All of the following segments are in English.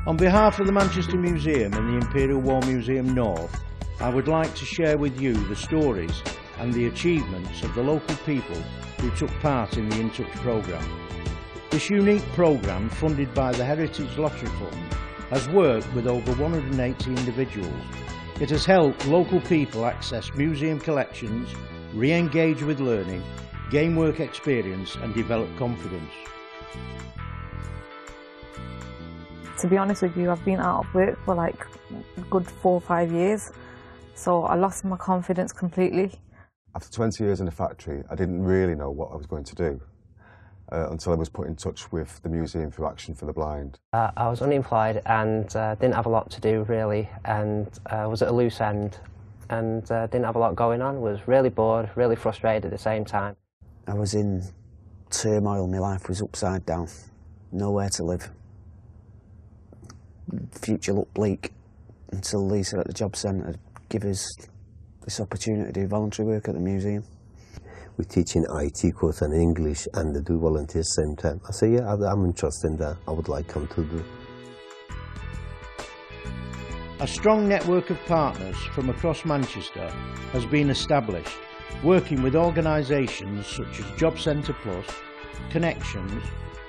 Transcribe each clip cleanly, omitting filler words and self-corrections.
On behalf of the Manchester Museum and the Imperial War Museum North, I would like to share with you the stories and the achievements of the local people who took part in the InTouch programme. This unique programme, funded by the Heritage Lottery Fund, has worked with over 180 individuals. It has helped local people access museum collections, re-engage with learning, gain work experience and develop confidence. To be honest with you, I've been out of work for like a good 4 or 5 years, so I lost my confidence completely. After 20 years in the factory, I didn't really know what I was going to do until I was put in touch with the Museum for Action for the Blind. I was unemployed and didn't have a lot to do really, and was at a loose end and didn't have a lot going on, was really bored, really frustrated at the same time. I was in turmoil, my life was upside down, nowhere to live. The future looked bleak until Lisa at the job centre gave us this opportunity to do voluntary work at the museum. We teach in IT course and English and do volunteers same time. I say, yeah, I'm interested in that. I would like them to do. A strong network of partners from across Manchester has been established, working with organisations such as Job Centre Plus, Connections,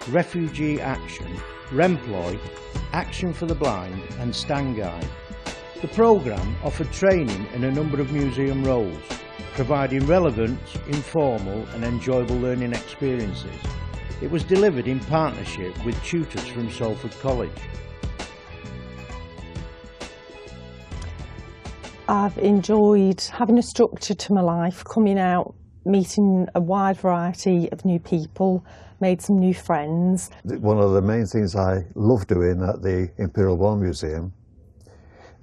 Refugee Action, Remploy, Action for the Blind and Stand Guide. The programme offered training in a number of museum roles, providing relevant, informal and enjoyable learning experiences. It was delivered in partnership with tutors from Salford College. I've enjoyed having a structure to my life, coming out, meeting a wide variety of new people, made some new friends. One of the main things I love doing at the Imperial War Museum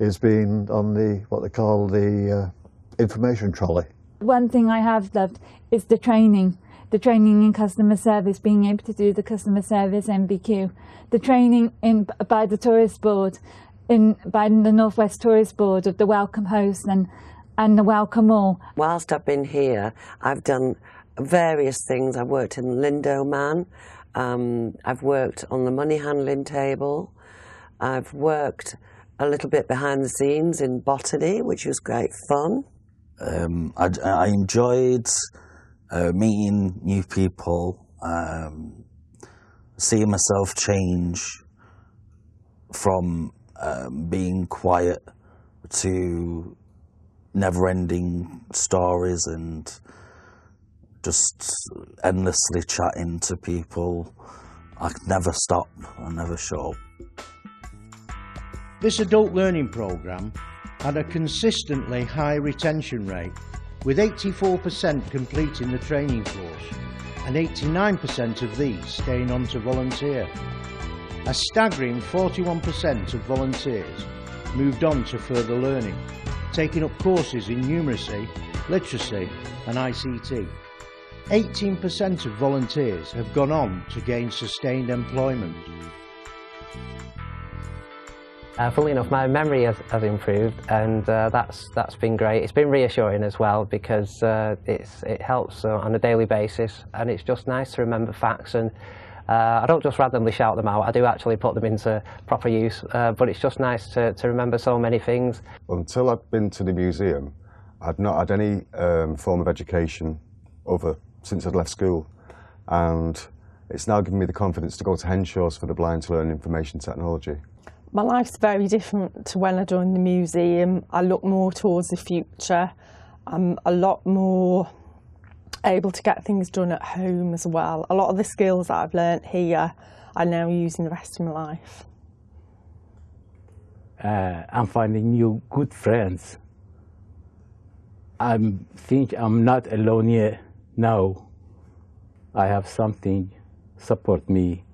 is being on what they call the information trolley. One thing I have loved is the training in customer service, being able to do the customer service MBQ, the training by the tourist board, by the North West Tourist Board of the Welcome Host and the Welcome All. Whilst I've been here, I've done various things. I've worked in Lindo Man, I've worked on the money handling table, I've worked a little bit behind the scenes in botany, which was great fun. I enjoyed meeting new people, seeing myself change from being quiet to never-ending stories and just endlessly chatting to people. I could never stop, I never shut up. This adult learning programme had a consistently high retention rate, with 84% completing the training course and 89% of these staying on to volunteer. A staggering 41% of volunteers moved on to further learning, taking up courses in numeracy, literacy and ICT. 18% of volunteers have gone on to gain sustained employment. Funnily enough, my memory has improved, and that's been great. It's been reassuring as well, because it helps on a daily basis, and it's just nice to remember facts, and I don't just randomly shout them out, I do actually put them into proper use, but it's just nice to remember so many things. Until I'd been to the museum, I'd not had any form of education since I'd left school, and it's now given me the confidence to go to Henshaw's for the Blind to learn information technology. My life's very different to when I joined the museum. I look more towards the future. I'm a lot more able to get things done at home as well. A lot of the skills that I've learnt here I now use in the rest of my life. I'm finding new good friends. I think I'm not alone yet. Now I have something support me.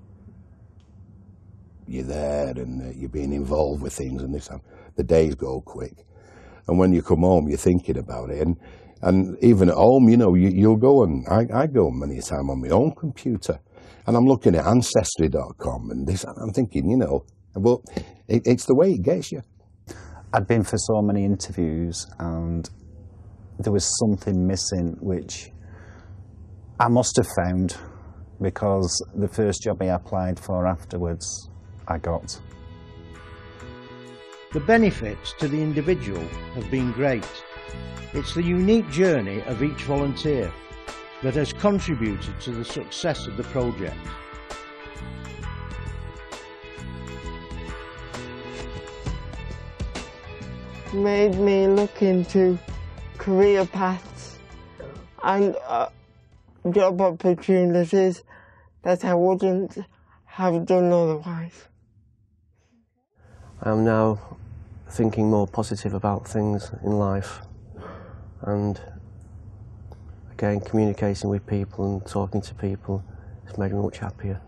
You're there and you're being involved with things, and the days go quick. And when you come home, you're thinking about it. And even at home, you know, you'll go and I go many a time on my own computer, and I'm looking at Ancestry.com and this, and I'm thinking, you know, well, it's the way it gets you. I'd been for so many interviews and there was something missing which I must have found, because the first job I applied for afterwards, I got. The benefits to the individual have been great. It's the unique journey of each volunteer that has contributed to the success of the project. Made me look into career paths and job opportunities that I wouldn't have done otherwise. I'm now thinking more positive about things in life, and again communicating with people and talking to people has made me much happier.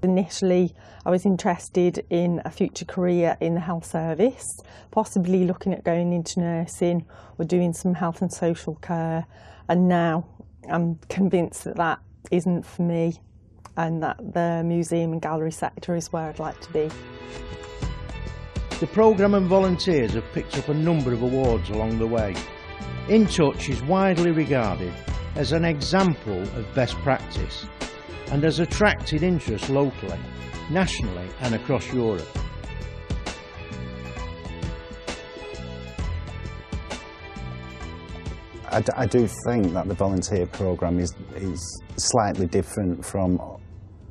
Initially I was interested in a future career in the health service, possibly looking at going into nursing or doing some health and social care, and now I'm convinced that that isn't for me and that the museum and gallery sector is where I'd like to be. The programme and volunteers have picked up a number of awards along the way. InTouch is widely regarded as an example of best practice and has attracted interest locally, nationally and across Europe. I do think that the volunteer programme is slightly different from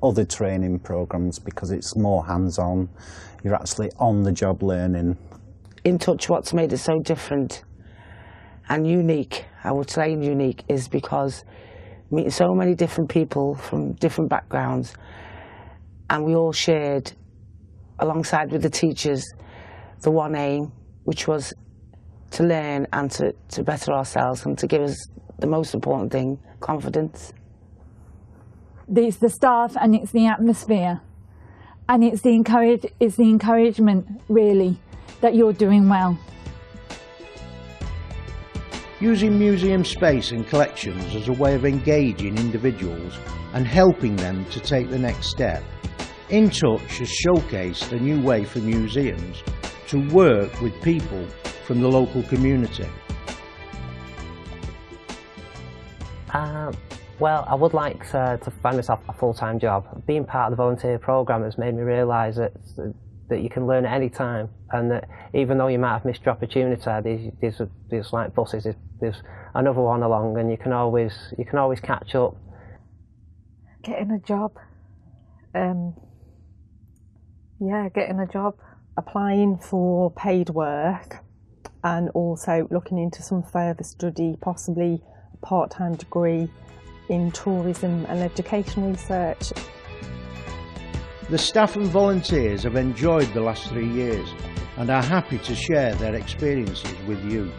other training programmes because it's more hands-on. You're actually on the job learning. InTouch, what's made it so different and unique, I would say unique, is because meeting so many different people from different backgrounds, and we all shared, alongside with the teachers, the one aim, which was to learn and to better ourselves and to give us the most important thing, confidence. It's the staff and it's the atmosphere and it's the encouragement, really, that you're doing well. Using museum space and collections as a way of engaging individuals and helping them to take the next step, InTouch has showcased a new way for museums to work with people from the local community. Well, I would like to find myself a full-time job. Being part of the volunteer programme has made me realise that you can learn at any time, and that even though you might have missed your opportunity, there's like buses, there's another one along, and you can always catch up. Getting a job. Yeah, getting a job. Applying for paid work and also looking into some further study, possibly a part-time degree in tourism and education research. The staff and volunteers have enjoyed the last 3 years and are happy to share their experiences with you.